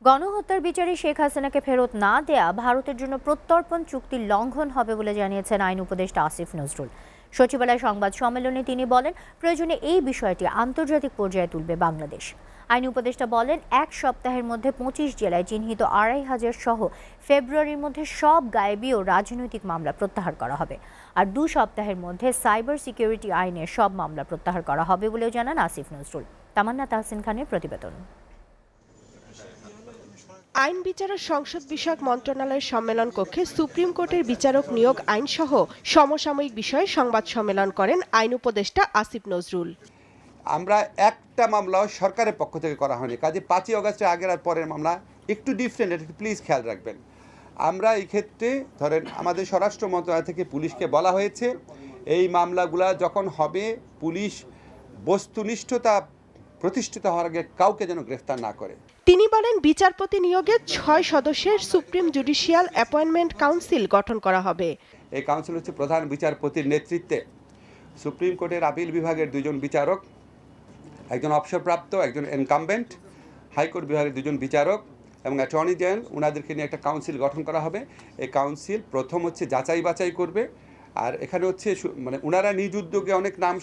গণহত্যার বিচারে শেখ হাসিনাকে ফেরত না দেয়া ভারতের জন্য প্রত্যর্পণ চুক্তির লঙ্ঘন হবে বলে জানিয়েছেন আইন উপদেষ্টা আসিফ নজরুল। সচিবালয় সংবাদ সম্মেলনে তিনি বলেন, প্রয়োজনে এই বিষয়টি আন্তর্জাতিক পর্যায়ে তুলবে বাংলাদেশ। আইন উপদেষ্টা বলেন, এক সপ্তাহের মধ্যে 25 জেলায় চিহ্নিত 2,500 সহ ফেব্রুয়ারির মধ্যে সব গায়েবী ও রাজনৈতিক মামলা প্রত্যাহার করা হবে। আর 2 সপ্তাহের মধ্যে সাইবার সিকিউরিটি আইনের সব মামলা প্রত্যাহার করা হবে বলেও জানান আসিফ নজরুল। তামান্না তাহসিন খানের প্রতিবেদন। আইন বিচার ও সংসদ বিষয়ক মন্ত্রণালয়ের সম্মেলন কক্ষে সুপ্রিম কোর্টের বিচারক নিয়োগ আইন সহ সমসাময়িক বিষয়ে সংবাদ সম্মেলন করেন আইন উপদেষ্টা আসিফ নজরুল। আমরা একটা মামলাও সরকারের পক্ষ থেকে করা হয়নি, কাজে 5ই আগস্টের আগের আর পরের মামলা একটু ডিফারেন্ট, এটা প্লিজ খেয়াল রাখবেন। আমরা এই ক্ষেত্রে ধরেন আমাদের স্বরাষ্ট্র মন্ত্রণালয় থেকে পুলিশকে বলা হয়েছে এই মামলাগুলা যখন হবে পুলিশ বস্তুনিষ্ঠতা প্রতিষ্ঠিত হওয়ার আগে কাউকে যেন গ্রেফতার না করে। তিনি বলেন, বিচারপতি নিয়োগে 6 সদস্যের সুপ্রিম জুডিশিয়াল অ্যাপয়েন্টমেন্ট কাউন্সিল গঠন করা হবে। এই কাউন্সিল হচ্ছে প্রধান বিচারপতির নেতৃত্বে সুপ্রিম কোর্টের আপিল বিভাগের 2 জন বিচারক, একজন অবসরপ্রাপ্ত, একজন ইনকামবেন্ট, হাইকোর্ট বিভাগের 2 জন বিচারক এবং অ্যাটর্নি জেনারেল, ওনাদেরকে নিয়ে একটা কাউন্সিল গঠন করা হবে। এই কাউন্সিল প্রথম হচ্ছে যাচাই বাছাই করবে, আর এখানে হচ্ছে মানে ওনারা নিজ উদ্যোগে অনেক নাম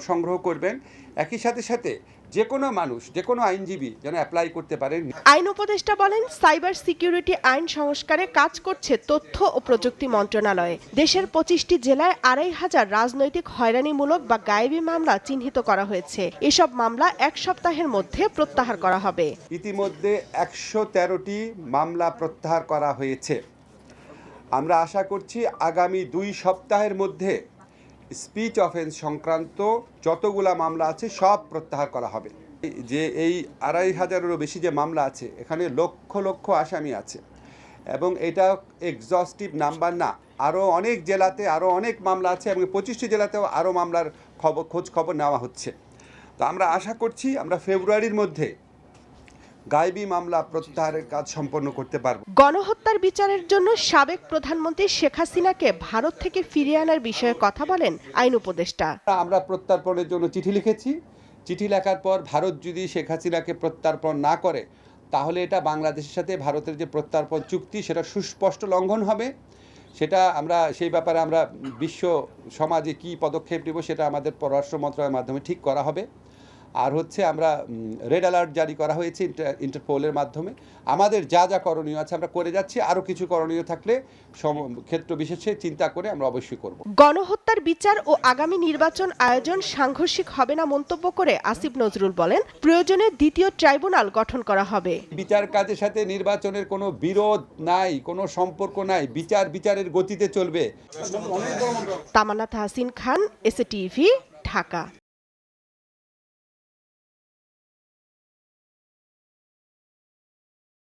সংগ্রহ করবেন। একই সাথে যে কোনো মানুষ, যে কোনো আইনজীবী যেন অ্যাপ্লাই করতে পারেন। আইন উপদেষ্টা বলেন, সাইবার সিকিউরিটি আইন সংস্কারে কাজ করছে তথ্য ও প্রযুক্তি মন্ত্রণালয়। দেশের 25টি জেলায় 2,500 রাজনৈতিক হয়রানিমূলক বা গায়েবী মামলা চিহ্নিত করা হয়েছে। এসব মামলা 1 সপ্তাহের মধ্যে প্রত্যাহার করা হবে। ইতিমধ্যে 113টি মামলা প্রত্যাহার করা হয়েছে। আমরা আশা করছি আগামী 2 সপ্তাহের মধ্যে স্পিচ অফেন্স সংক্রান্ত যতগুলা মামলা আছে সব প্রত্যাহার করা হবে। যে এই 2,500-এরও বেশি যে মামলা আছে, এখানে লক্ষ লক্ষ আসামি আছে এবং এটা এক্সস্টিভ নাম্বার না। আরও অনেক জেলাতে আরও অনেক মামলা আছে এবং 25টি জেলাতেও আরও মামলার খোঁজ খবর নেওয়া হচ্ছে। তো আমরা আশা করছি আমরা ফেব্রুয়ারির মধ্যে গায়েবী মামলা প্রত্যাহারের কাজ সম্পন্ন করতে পারব। গণহত্যার বিচারের জন্য সাবেক প্রধানমন্ত্রী শেখ হাসিনাকে ভারত থেকে ফিরিয়ে আনার বিষয়ে কথা বলেন আইন উপদেষ্টা। আমরা প্রত্যর্পণের জন্য চিঠি লিখেছি। চিঠি লেখার পর ভারত যদি শেখ হাসিনাকে প্রত্যর্পণ না করে তাহলে এটা বাংলাদেশের সাথে ভারতের যে প্রত্যর্পণ চুক্তি সেটা সুস্পষ্ট লঙ্ঘন হবে। সেটা আমরা সেই ব্যাপারে আমরা বিশ্ব সমাজে কী পদক্ষেপ নেব সেটা আমাদের পররাষ্ট্র মন্ত্রণালয়ের মাধ্যমে ঠিক করা হবে। আর হচ্ছে আমরা রেড অ্যালার্ট জারি করা হয়েছে ইন্টারপোলের মাধ্যমে। আমাদের যা যা করণীয় আছে আমরা করে যাচ্ছি, আরও কিছু করণীয় থাকলে ক্ষেত্র বিশেষে চিন্তা করে আমরা অবশ্যই করব। গণহত্যার বিচার ও আগামী নির্বাচন আয়োজন সাংঘর্ষিক হবে না মন্তব্য করে আসিফ নজরুল বলেন, প্রয়োজনে দ্বিতীয় ট্রাইব্যুনাল গঠন করা হবে। বিচার কাজের সাথে নির্বাচনের কোনো বিরোধ নাই, কোনো সম্পর্ক নাই। বিচারের গতিতে চলবে। তামান্না তাহসিন খান, এসএ টিভি, ঢাকা।